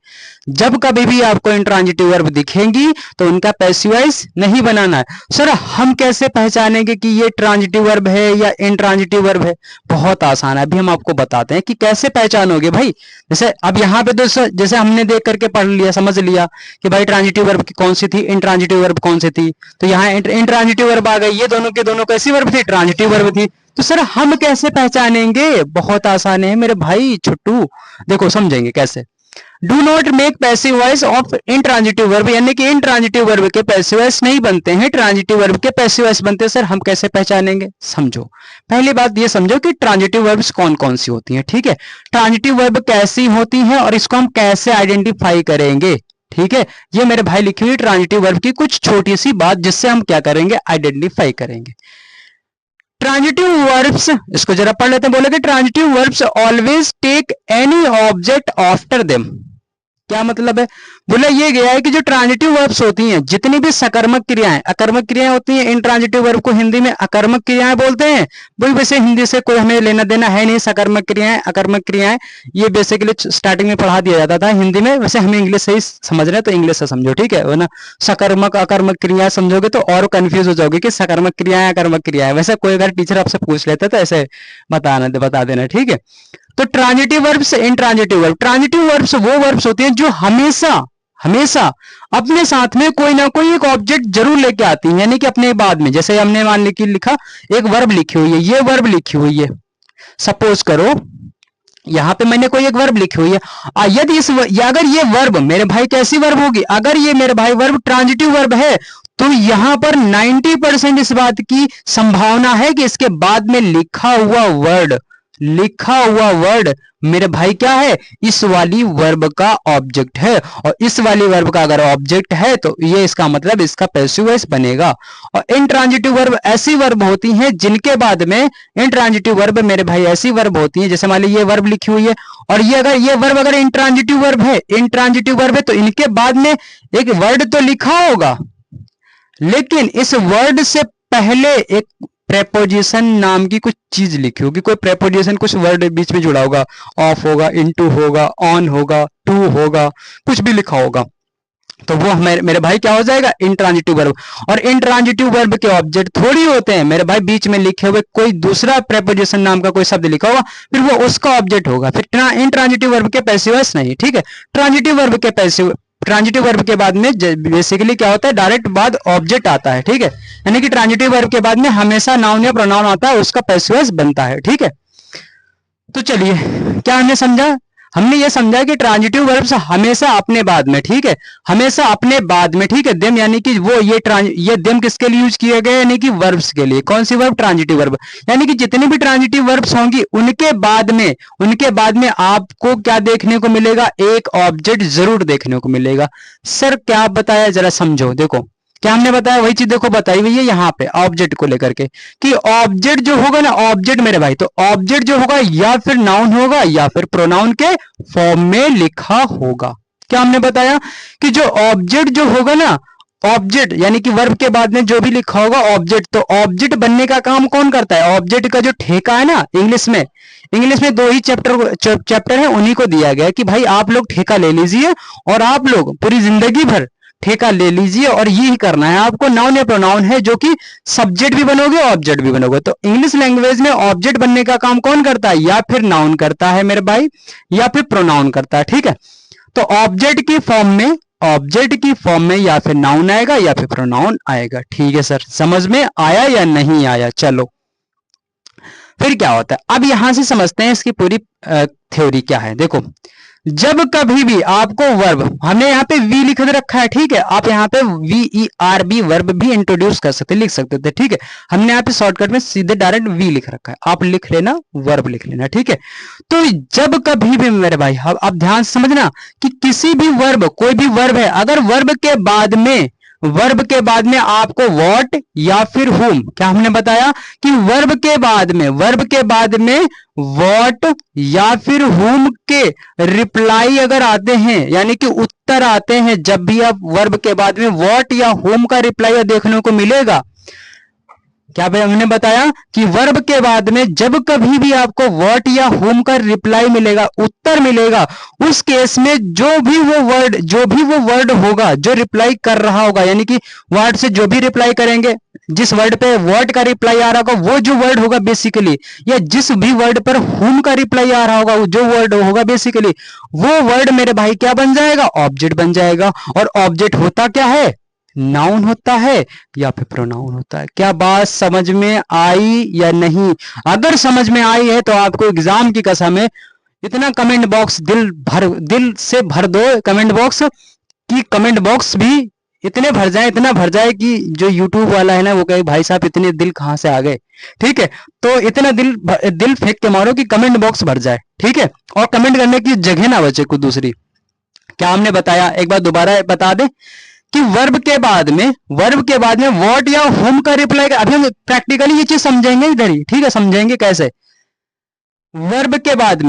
जब कभी भी आपको इंट्रांजिटिव वर्ब दिखेंगी तो उनका पैसिव वॉइस नहीं बनाना है। सर हम कैसे पहचानेंगे कि ये ट्रांजिटिव वर्ब है या इंट्रांजिटिव वर्ब है, बहुत आसान है, अभी हम आपको बताते हैं कि कैसे पहचानोगे भाई। जैसे अब यहाँ पे दोस्तों, जैसे हमने देख करके पढ़ लिया, समझ लिया कि भाई ट्रांजिटिव वर्ब कौन सी थी, इंट्रांजिटिव वर्ब कौन सी थी, तो यहाँ इंट्रांजिटिव वर्ब आ गई, ये दोनों के दोनों कैसी वर्ब थी, ट्रांजिटिव वर्ब थी। तो सर हम कैसे पहचानेंगे, बहुत आसान है मेरे भाई छोटू, देखो समझेंगे कैसे। Do not make passive voice of intransitive verb, यानी कि इंट्रांजिटिव वर्ब के पैसिव वॉइस नहीं बनते हैं, ट्रांजिटिव वर्ब के पैसिव वॉइस बनते हैं। सर हम कैसे पहचानेंगे, समझो। पहली बात ये समझो कि ट्रांजिटिव वर्ब्स कौन कौन सी होती हैं, ठीक है, ट्रांजिटिव वर्ब कैसी होती हैं और इसको हम कैसे आइडेंटिफाई करेंगे, ठीक है। ये मेरे भाई लिखी हुई ट्रांजिटिव वर्ब की कुछ छोटी सी बात, जिससे हम क्या करेंगे, आइडेंटिफाई करेंगे। ट्रांजिटिव वर्ब्स, इसको जरा पढ़ लेते हैं, बोले कि transitive verbs always take any object after them. क्या मतलब है, बोला ये गया है कि जो ट्रांजिटिव वर्ब्स होती हैं, जितनी भी सकर्मक क्रियाएं, अकर्मक क्रियाएं होती हैं, इंट्रांजिटिव वर्ब को हिंदी में अकर्मक क्रियाएं बोलते हैं। वही वैसे हिंदी से कोई हमें लेना देना है नहीं, सकर्मक क्रियाएं, अकर्मक क्रियाएं, ये बेसिकली स्टार्टिंग में पढ़ा दिया जाता था हिंदी में, वैसे हमें इंग्लिश से ही समझ रहे हैं तो इंग्लिश से समझो, ठीक है, वरना सकर्मक अकर्मक क्रियाएं समझोगे तो और कंफ्यूज हो जाओगे कि सकर्मक क्रियाएं अकर्मक क्रियाएं। वैसे कोई अगर टीचर आपसे पूछ लेता तो ऐसे बता देना, ठीक है। तो transitive verbs, intransitive verb, transitive verbs वो वर्ब्स होती हैं जो हमेशा अपने साथ में कोई ना कोई एक ऑब्जेक्ट जरूर लेके आती हैं, यानी कि अपने बाद में, जैसे हमने मान लिखा एक वर्ब लिखी हुई है, ये वर्ब लिखी हुई है, सपोज करो यहां पे मैंने कोई एक वर्ब लिखी हुई है, यदि अगर ये वर्ब मेरे भाई कैसी वर्ब होगी, अगर ये मेरे भाई वर्ब ट्रांजिटिव वर्ब है तो यहां पर 90% इस बात की संभावना है कि इसके बाद में लिखा हुआ वर्ड मेरे भाई क्या है, इस वाली वर्ब का ऑब्जेक्ट है, और इस वाली वर्ब का अगर ऑब्जेक्ट है तो ये इसका मतलब इसका पैसिव वॉइस बनेगा। और इंट्रांजिटिव वर्ब ऐसी वर्ब होती हैं जिनके बाद में, इंट्रांजिटिव वर्ब मेरे भाई ऐसी वर्ब होती है, जैसे मान ली ये वर्ब लिखी हुई है और ये वर्ब अगर इंट्रांजिटिव वर्ब है तो इनके बाद में एक वर्ड तो लिखा होगा, लेकिन इस वर्ड से पहले एक प्रेपोजिशन नाम की कुछ चीज लिखी होगी, कोई प्रेपोजिशन, कुछ वर्ड बीच में जुड़ा होगा, ऑफ होगा, इनटू होगा, ऑन होगा, टू होगा, कुछ भी लिखा होगा, तो वो मेरे भाई क्या हो जाएगा, इंट्रांजिटिव वर्ब। और इंट्रांजिटिव वर्ब के ऑब्जेक्ट थोड़ी होते हैं मेरे भाई, बीच में लिखे हुए कोई दूसरा प्रेपोजिशन नाम का कोई शब्द लिखा होगा, फिर वो उसका ऑब्जेक्ट होगा, फिर इंट्रांजिटिव वर्ब के पैसिव वॉइस नहीं, ठीक है। ट्रांजिटिव वर्ब के बाद में बेसिकली क्या होता है, डायरेक्ट बाद ऑब्जेक्ट आता है, ठीक है, यानी कि ट्रांजिटिव वर्ब के बाद में हमेशा नाउन या प्रोनाउन आता है, उसका पैसिव वॉइस बनता है, ठीक है। तो चलिए क्या हमने समझा, हमने ये समझा कि ट्रांजिटिव वर्ब्स हमेशा अपने बाद में, ठीक है, हमेशा अपने बाद में, ठीक है, देम यानी कि वो ये देम किसके लिए यूज किया गया, यानी कि वर्ब्स के लिए। कौन सी वर्ब, ट्रांजिटिव वर्ब, यानी कि जितनी भी ट्रांजिटिव वर्ब्स होंगी उनके बाद में आपको क्या देखने को मिलेगा, एक ऑब्जेक्ट जरूर देखने को मिलेगा। सर क्या बताया, जरा समझो, देखो क्या हमने बताया, वही चीज देखो बताई हुई है यहाँ पे ऑब्जेक्ट को लेकर के, कि ऑब्जेक्ट जो होगा ना, ऑब्जेक्ट मेरे भाई, तो ऑब्जेक्ट जो होगा या फिर नाउन होगा या फिर प्रोनाउन के फॉर्म में लिखा होगा। क्या हमने बताया कि जो ऑब्जेक्ट जो होगा ना, ऑब्जेक्ट यानी कि वर्ब के बाद में जो भी लिखा होगा ऑब्जेक्ट, तो ऑब्जेक्ट बनने का काम कौन करता है, ऑब्जेक्ट का जो ठेका है ना, इंग्लिश में दो ही चैप्टर है, उन्हीं को दिया गया कि भाई आप लोग ठेका ले लीजिए और आप लोग पूरी जिंदगी भर ठेका ले लीजिए और यही करना है आपको, नाउन या प्रोनाउन है जो कि सब्जेक्ट भी बनोगे ऑब्जेक्ट भी बनोगे। तो इंग्लिश लैंग्वेज में ऑब्जेक्ट बनने का काम कौन करता है, या फिर नाउन करता है मेरे भाई, या फिर प्रोनाउन करता है, ठीक है। तो ऑब्जेक्ट की फॉर्म में या फिर नाउन आएगा या फिर प्रोनाउन आएगा, ठीक है सर, समझ में आया या नहीं आया। चलो फिर क्या होता है, अब यहां से समझते हैं इसकी पूरी थ्योरी क्या है। देखो जब कभी भी आपको वर्ब, हमने यहाँ पे वी लिख रखा है, ठीक है, आप यहाँ पे VERB वर्ब भी इंट्रोड्यूस कर सकते, लिख सकते थे, ठीक है, हमने यहाँ पे शॉर्टकट में सीधे डायरेक्ट वी लिख रखा है, आप लिख लेना वर्ब लिख लेना, ठीक है। तो जब कभी भी मेरे भाई, अब ध्यान से समझना कि किसी भी वर्ब, कोई भी वर्ब है, अगर वर्ब के बाद में आपको व्हाट या फिर हुम, क्या हमने बताया कि वर्ब के बाद में व्हाट या फिर हुम के रिप्लाई अगर आते हैं, यानी कि उत्तर आते हैं, जब भी आप वर्ब के बाद में व्हाट या हुम का रिप्लाई देखने को मिलेगा, क्या भाई हमने बताया कि वर्ब के बाद में जब कभी भी आपको व्हाट या हुम का रिप्लाई मिलेगा, उत्तर मिलेगा, उस केस में जो भी वो वर्ड होगा जो रिप्लाई कर रहा होगा, यानी कि वर्ड से जो भी रिप्लाई करेंगे, जिस वर्ड पे व्हाट का रिप्लाई आ रहा होगा वो जो वर्ड होगा बेसिकली, या जिस भी वर्ड पर हुम का रिप्लाई आ रहा होगा जो वर्ड होगा बेसिकली, वो वर्ड मेरे भाई क्या बन जाएगा, ऑब्जेक्ट बन जाएगा। और ऑब्जेक्ट होता क्या है, नाउन होता है या फिर प्रोनाउन होता है। क्या बात समझ में आई या नहीं? अगर समझ में आई है तो आपको एग्जाम की कसम है इतना कमेंट बॉक्स दिल से भर दो कमेंट बॉक्स, कि कमेंट बॉक्स भी इतना भर जाए कि जो यूट्यूब वाला है ना वो कहे भाई साहब इतने दिल कहां से आ गए, ठीक है। तो इतना दिल फेंक के मारो कि कमेंट बॉक्स भर जाए, ठीक है, और कमेंट करने की जगह ना बचे कुछ दूसरी। क्या हमने बताया, एक बार दोबारा बता दे कि वर्ब के बाद में व्हाट या हुम का रिप्लाई, अभी हम प्रैक्टिकली ये चीज समझेंगे इधर ही, ठीक है, समझेंगे कैसे। वर्ब के बाद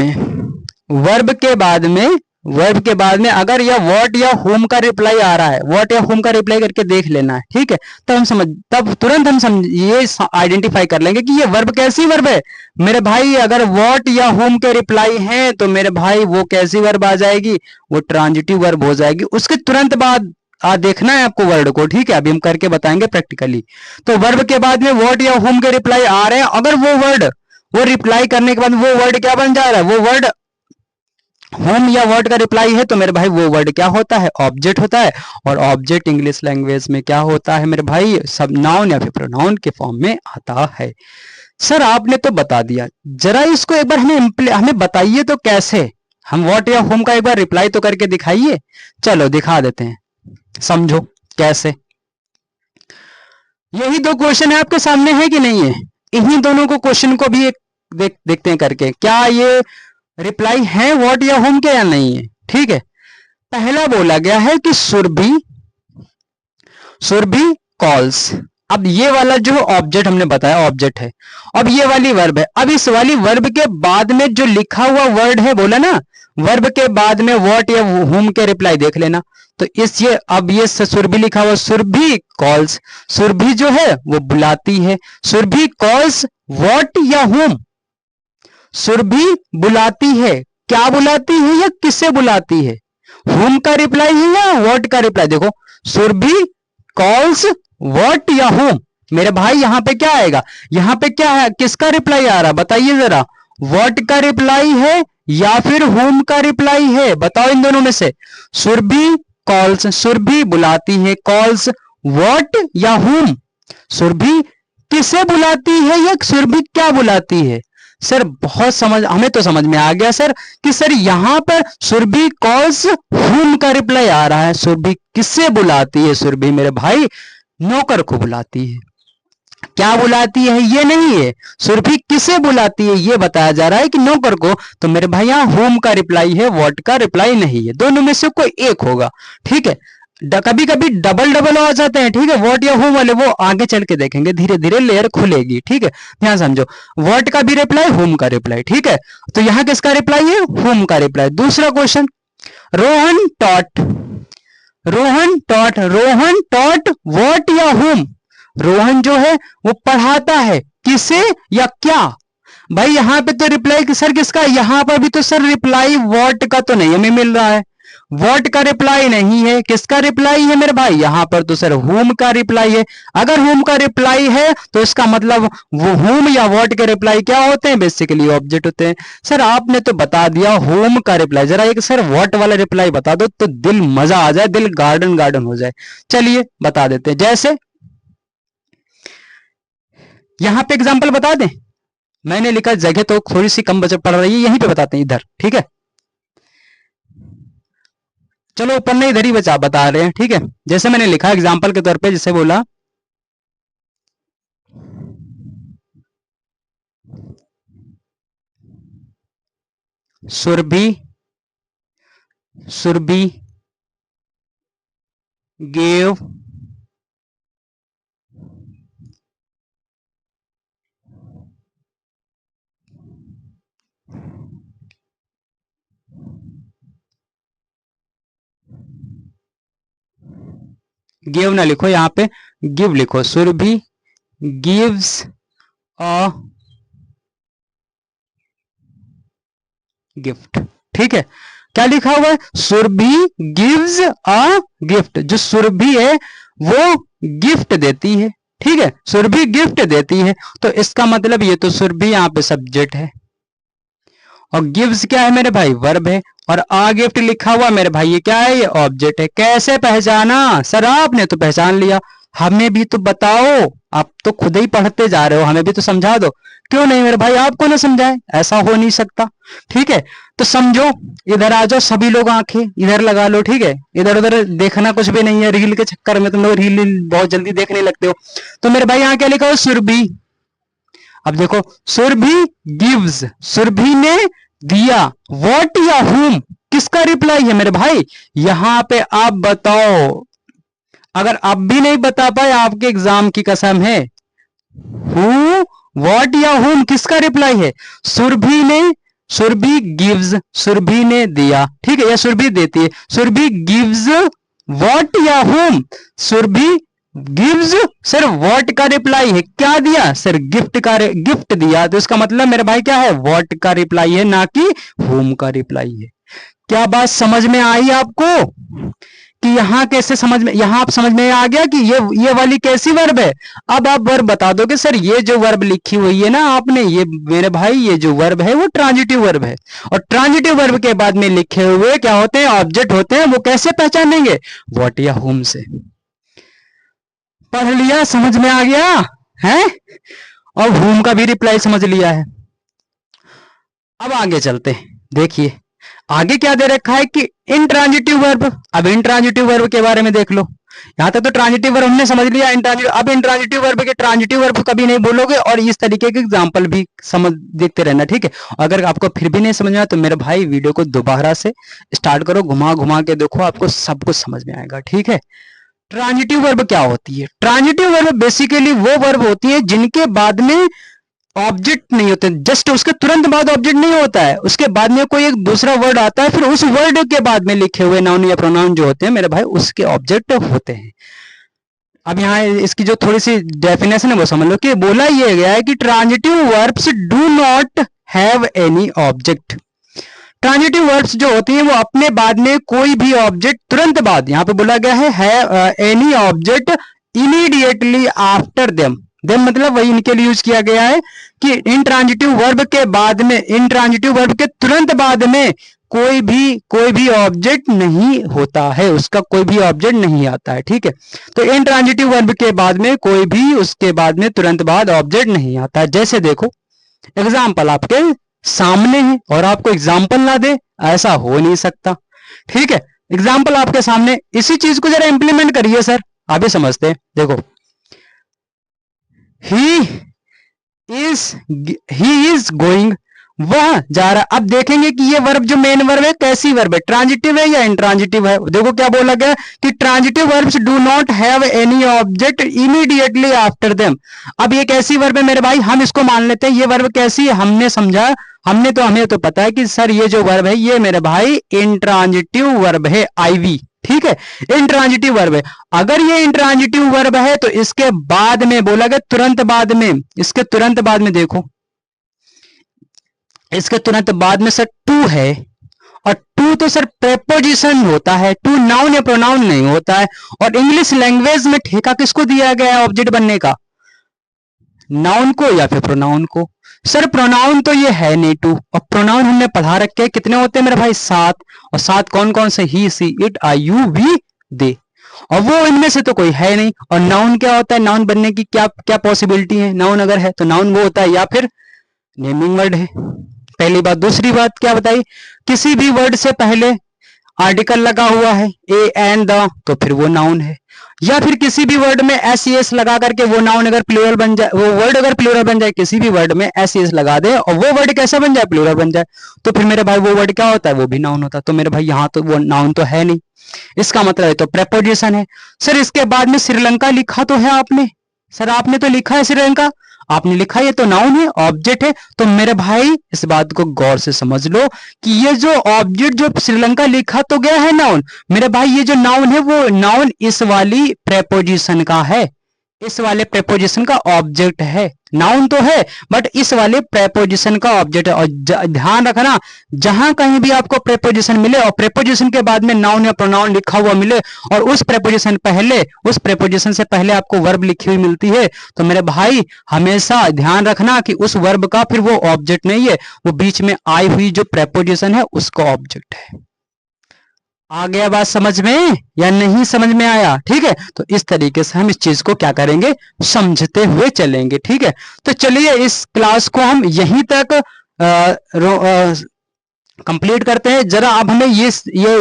में अगर यह व्हाट या हुम का रिप्लाई आ रहा है, व्हाट या हुम का रिप्लाई करके देख लेना है, ठीक है, तब तुरंत हम ये आइडेंटिफाई कर लेंगे कि ये वर्ब कैसी वर्ब है मेरे भाई। अगर व्हाट या हुम के रिप्लाई है तो मेरे भाई वो कैसी वर्ब आ जाएगी, वो ट्रांजिटिव वर्ब हो जाएगी। उसके तुरंत बाद देखना है आपको वर्ड को, ठीक है, अभी हम करके बताएंगे प्रैक्टिकली। तो वर्ब के बाद में व्हाट या हुम के रिप्लाई आ रहे हैं, अगर वो रिप्लाई करने के बाद वो वर्ड क्या बन जा रहा है, वो वर्ड होम या वर्ड का रिप्लाई है, तो मेरे भाई वो वर्ड क्या होता है, ऑब्जेक्ट होता है। और ऑब्जेक्ट इंग्लिश लैंग्वेज में क्या होता है मेरे भाई, सब नाउन या फिर प्रोनाउन के फॉर्म में आता है। सर आपने तो बता दिया, जरा इसको एक बार हमें बताइए तो कैसे, हम व्हाट या होम का एक बार रिप्लाई तो करके दिखाइए। चलो दिखा देते हैं, समझो कैसे। यही दो क्वेश्चन है आपके सामने, है कि नहीं है, इन्हीं दोनों को क्वेश्चन को भी एक देखते हैं करके, क्या ये रिप्लाई है व्हाट या होम के या नहीं है, ठीक है। पहला बोला गया है कि सुरभि कॉल्स। अब ये वाला जो ऑब्जेक्ट हमने बताया ऑब्जेक्ट है, अब ये वाली वर्ब है। अब इस वाली वर्ब के बाद में जो लिखा हुआ वर्ड है, बोला ना वर्ब के बाद में व्हाट या होम के रिप्लाई देख लेना, तो अब ये सुरभि लिखा हुआ, सुरभि कॉल्स, सुरभि जो है वो बुलाती है। सुरभि कॉल्स व्हाट या होम, सुरभि बुलाती है, क्या बुलाती है या किसे बुलाती है, होम का रिप्लाई है या व्हाट का रिप्लाई। देखो सुरभि कॉल्स व्हाट या होम, मेरे भाई यहां पे क्या आएगा, यहां पे क्या है, किसका रिप्लाई आ रहा बताइए जरा, व्हाट का रिप्लाई है या फिर होम का रिप्लाई है, बताओ इन दोनों में से। सुरभि कॉल्स, सुरभि बुलाती है, कॉल्स व्हाट या होम, सुरभि किसे बुलाती है या सुरभि क्या बुलाती है। सर बहुत हमें तो समझ में आ गया सर कि सर यहाँ पर सुरभि कॉल्स हुम का रिप्लाई आ रहा है। सुरभि किससे बुलाती है? सुरभि मेरे भाई नौकर को बुलाती है। क्या बुलाती है ये नहीं है, सुरभि किसे बुलाती है ये बताया जा रहा है कि नौकर को। तो मेरे भाई यहाँ होम का रिप्लाई है, व्हाट का रिप्लाई नहीं है, दोनों में से कोई एक होगा। ठीक है, कभी कभी डबल डबल आ जाते हैं। ठीक है, व्हाट या होम वाले वो आगे चल के देखेंगे, धीरे धीरे लेयर खुलेगी। ठीक है, ध्यान समझो, व्हाट का भी रिप्लाई, होम का रिप्लाई। ठीक है, तो यहाँ किसका रिप्लाई है? होम का रिप्लाई। दूसरा question, Rohan taught, Rohan taught, Rohan taught what या होम? रोहन जो है वो पढ़ाता है, किसे या क्या? भाई यहाँ पे तो रिप्लाई सर किसका? यहाँ पर भी तो सर रिप्लाई व्हाट का तो नहीं हमें मिल रहा है, व्हाट का रिप्लाई नहीं है। किसका रिप्लाई है मेरे भाई? यहाँ पर तो सर होम का रिप्लाई है। अगर होम का रिप्लाई है तो इसका मतलब वो होम या व्हाट के रिप्लाई क्या होते हैं? बेसिकली ऑब्जेक्ट होते हैं। सर आपने तो बता दिया होम का रिप्लाई, जरा एक सर व्हाट वाला रिप्लाई बता दो तो दिल मजा आ जाए, दिल गार्डन गार्डन हो जाए। चलिए बता देते हैं, जैसे यहां पे एग्जांपल बता दें। मैंने लिखा, जगह तो थोड़ी सी कम बचत पड़ रही है, यहीं पे बताते हैं इधर। ठीक है, चलो ऊपर नहीं, इधर ही बता रहे हैं। ठीक है, जैसे मैंने लिखा एग्जांपल के तौर पे, जैसे बोला सुरभि, सुरभि गेव गिव ना लिखो, यहां पे गिव लिखो। Surabhi gives a gift. ठीक है, क्या लिखा हुआ है? Surabhi gives a gift. जो सुरभि है वो गिफ्ट देती है। ठीक है, सुरभि गिफ्ट देती है, तो इसका मतलब ये तो सुरभि यहाँ पे सब्जेक्ट है और गिव्स क्या है मेरे भाई? वर्ब है। और आ गिफ्ट लिखा हुआ मेरे भाई ये क्या है? ये ऑब्जेक्ट है। कैसे पहचाना? सर आपने तो पहचान लिया, हमें भी तो बताओ। आप तो खुद ही पढ़ते जा रहे हो, हमें भी तो समझा दो। क्यों नहीं मेरे भाई, आपको ना समझाए? ऐसा हो नहीं सकता। ठीक है, तो समझो, इधर आ जाओ सभी लोग, आंखें इधर लगा लो। ठीक है, इधर उधर देखना कुछ भी नहीं है, रील के चक्कर में तुम लोग रील बहुत जल्दी देखने लगते हो। तो मेरे भाई यहाँ क्या लिखा हो? सुरभि। अब देखो, सुरभि गिव्स, सुरभि ने दिया। व्हाट या हुम किसका रिप्लाई है मेरे भाई? यहां पे आप बताओ, अगर आप भी नहीं बता पाए आपके एग्जाम की कसम है। हु, व्हाट या हुम किसका रिप्लाई है? सुरभि ने, सुरभि गिव्स, सुरभि ने दिया। ठीक है, या सुरभि देती है। सुरभि गिव्स व्हाट या हुम? सुरभि गिव्स, सर व्हाट का रिप्लाई है, क्या दिया? सर गिफ्ट का, गिफ्ट दिया। तो इसका मतलब मेरे भाई क्या है? व्हाट का रिप्लाई है, ना कि होम का रिप्लाई है। क्या बात समझ में आई आपको कि यहाँ कैसे समझ में, यहाँ आप समझ में आ गया कि ये वाली कैसी वर्ब है? अब आप वर्ब बता दो कि सर ये जो वर्ब लिखी हुई है ना आपने, ये मेरे भाई ये जो वर्ब है वो ट्रांजिटिव वर्ब है। और ट्रांजिटिव वर्ब के बाद में लिखे हुए क्या होते हैं? ऑब्जेक्ट होते हैं। वो कैसे पहचानेंगे? व्हाट या होम से। पढ़ लिया, समझ में आ गया है? और होम का भी रिप्लाई समझ लिया है। अब आगे चलते हैं, देखिए आगे क्या दे रखा है कि इंट्रांजिटिव वर्ब। अब इंट्रांजिटिव वर्ब के बारे में देख लो। यहां तक तो ट्रांजिटिव वर्ब हमने समझ लिया। अब इंट्रांजिटिव वर्ब के ट्रांजिटिव वर्ब कभी नहीं बोलोगे, और इस तरीके के एग्जांपल भी समझ देखते रहना। ठीक है, अगर आपको फिर भी नहीं समझ में आया तो मेरे भाई वीडियो को दोबारा से स्टार्ट करो, घुमा घुमा के देखो, आपको सब कुछ समझ में आएगा। ठीक है, ट्रांजिटिव वर्ब क्या होती है? ट्रांजिटिव वर्ब बेसिकली वो वर्ब होती है जिनके बाद में ऑब्जेक्ट नहीं होते, जस्ट उसके तुरंत बाद ऑब्जेक्ट नहीं होता है, उसके बाद में कोई एक दूसरा वर्ड आता है, फिर उस वर्ड के बाद में लिखे हुए नाउन या प्रोनाउन जो होते हैं मेरे भाई उसके ऑब्जेक्ट होते हैं। अब यहाँ इसकी जो थोड़ी सी डेफिनेशन है वो समझ लो कि बोला ये गया है कि transitive verbs do not have any object. Transitive verbs जो होती हैं वो अपने बाद में कोई भी ऑब्जेक्ट तुरंत बाद, यहाँ पे बोला गया है any object immediately after them. Them मतलब वही इनके लिए यूज किया गया है कि इंट्रांजिटिव वर्ब के बाद में, इंट्रांजिटिव वर्ब के तुरंत बाद में कोई भी ऑब्जेक्ट नहीं होता है, उसका कोई भी ऑब्जेक्ट नहीं आता है। ठीक है, तो इंट्रांजिटिव वर्ब के बाद में कोई भी उसके बाद में तुरंत बाद ऑब्जेक्ट नहीं आता है। जैसे देखो एग्जाम्पल आपके सामने है और आपको एग्जाम्पल ना दे, ऐसा हो नहीं सकता। ठीक है, एग्जाम्पल आपके सामने, इसी चीज को जरा इंप्लीमेंट करिए सर, अभी समझते हैं। देखो, ही इज गोइंग, वह जा रहा। अब देखेंगे कि ये वर्ब जो मेन वर्ब है कैसी वर्ब है, ट्रांजिटिव है या इंट्रांजिटिव है। देखो क्या बोला गया कि transitive verbs do not have any object immediately after them. अब ये कैसी वर्ब है मेरे भाई, हम इसको मान लेते हैं ये वर्ब कैसी है, हमने समझा, हमें तो पता है कि सर ये जो वर्ब है ये मेरे भाई इंट्रांजिटिव वर्ब है, आईवी। ठीक है, इंट्रांजिटिव वर्ब है। अगर ये इंट्रांजिटिव वर्ब है तो इसके बाद में बोला गया, तुरंत बाद में, इसके तुरंत बाद में देखो, इसके तुरंत बाद में सर टू है, और टू तो सर प्रेपोजिशन होता है, टू नाउन या प्रोनाउन नहीं होता है। और इंग्लिश लैंग्वेज में ठेका किसको दिया गया है ऑब्जेक्ट बनने का, नाउन को या फिर प्रोनाउन को। सर प्रोनाउन तो ये है नहीं टू, और प्रोनाउन हमने पढ़ा रखे हैं कितने होते हैं मेरे भाई, 7। और 7 कौन कौन से, he she it I you we they, और वो इनमें से तो कोई है नहीं। और नाउन क्या होता है, नाउन बनने की क्या क्या पॉसिबिलिटी है, नाउन अगर है तो नाउन वो होता है या फिर नेमिंग वर्ड है, पहली बात। दूसरी बात क्या बताई, किसी भी वर्ड से पहले आर्टिकल लगा हुआ है, ए एंड द, तो फिर वो नाउन है। या फिर किसी भी वर्ड में एस एस लगा करके वो नाउन अगर प्लूरल बन जाए, वो वर्ड अगर प्लूरल बन जाए, किसी भी वर्ड में एस एस लगा दे और वो वर्ड कैसा बन जाए, प्लूरल बन जाए, तो फिर मेरे भाई वो वर्ड क्या होता है, वो भी नाउन होता है। तो मेरे भाई यहाँ तो वो नाउन तो है नहीं, इसका मतलब है तो प्रेपोजिशन है। सर इसके बाद में श्रीलंका लिखा तो है आपने, सर आपने तो लिखा है श्रीलंका, आपने लिखा ये तो नाउन है, ऑब्जेक्ट है। तो मेरे भाई इस बात को गौर से समझ लो कि ये जो ऑब्जेक्ट जो श्रीलंका लिखा तो गया है नाउन, मेरे भाई ये जो नाउन है वो नाउन इस वाली प्रेपोजिशन का है, इस वाले प्रेपोजिशन का ऑब्जेक्ट है। नाउन तो है बट इस वाले प्रेपोजिशन का ऑब्जेक्ट है। और ध्यान रखना, जहां कहीं भी आपको प्रेपोजिशन मिले और प्रेपोजिशन के बाद में नाउन या प्रोनाउन लिखा हुआ मिले और उस प्रेपोजिशन से पहले आपको वर्ब लिखी हुई मिलती है, तो मेरे भाई हमेशा ध्यान रखना कि उस वर्ब का फिर वो ऑब्जेक्ट नहीं है, वो बीच में आई हुई जो प्रेपोजिशन है उसका ऑब्जेक्ट है। आ गया बात समझ में या नहीं समझ में आया? ठीक है, तो इस तरीके से हम इस चीज को क्या करेंगे, समझते हुए चलेंगे। ठीक है, तो चलिए इस क्लास को हम यहीं तक कंप्लीट करते हैं। जरा अब हमें ये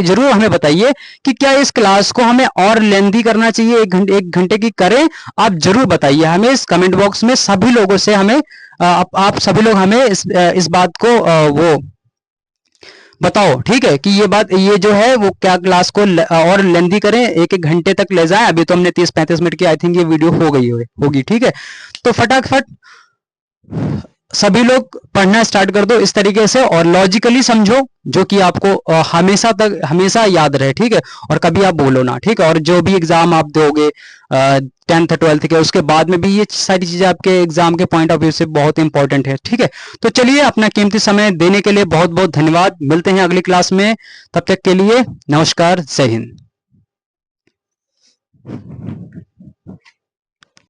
जरूर हमें बताइए कि क्या इस क्लास को हमें और लेंथी करना चाहिए, एक घंटे की करें? आप जरूर बताइए हमें इस कमेंट बॉक्स में, सभी लोगों से हमें आप सभी लोग हमें इस बात को वो बताओ। ठीक है, कि ये जो है वो क्या क्लास को और लेंथी करें, एक घंटे तक ले जाएं। अभी तो हमने 30-35 मिनट की आई थिंक ये वीडियो हो गई होगी। ठीक है, तो फटाफट सभी लोग पढ़ना स्टार्ट कर दो इस तरीके से, और लॉजिकली समझो, जो कि आपको हमेशा याद रहे। ठीक है, और कभी आप बोलो ना। ठीक है, और जो भी एग्जाम आप दोगे 10th 12th के, उसके बाद में भी ये सारी चीजें आपके एग्जाम के पॉइंट ऑफ व्यू से बहुत इंपॉर्टेंट है। ठीक है, तो चलिए अपना कीमती समय देने के लिए बहुत बहुत धन्यवाद। मिलते हैं अगली क्लास में, तब तक के लिए नमस्कार, जय हिंद।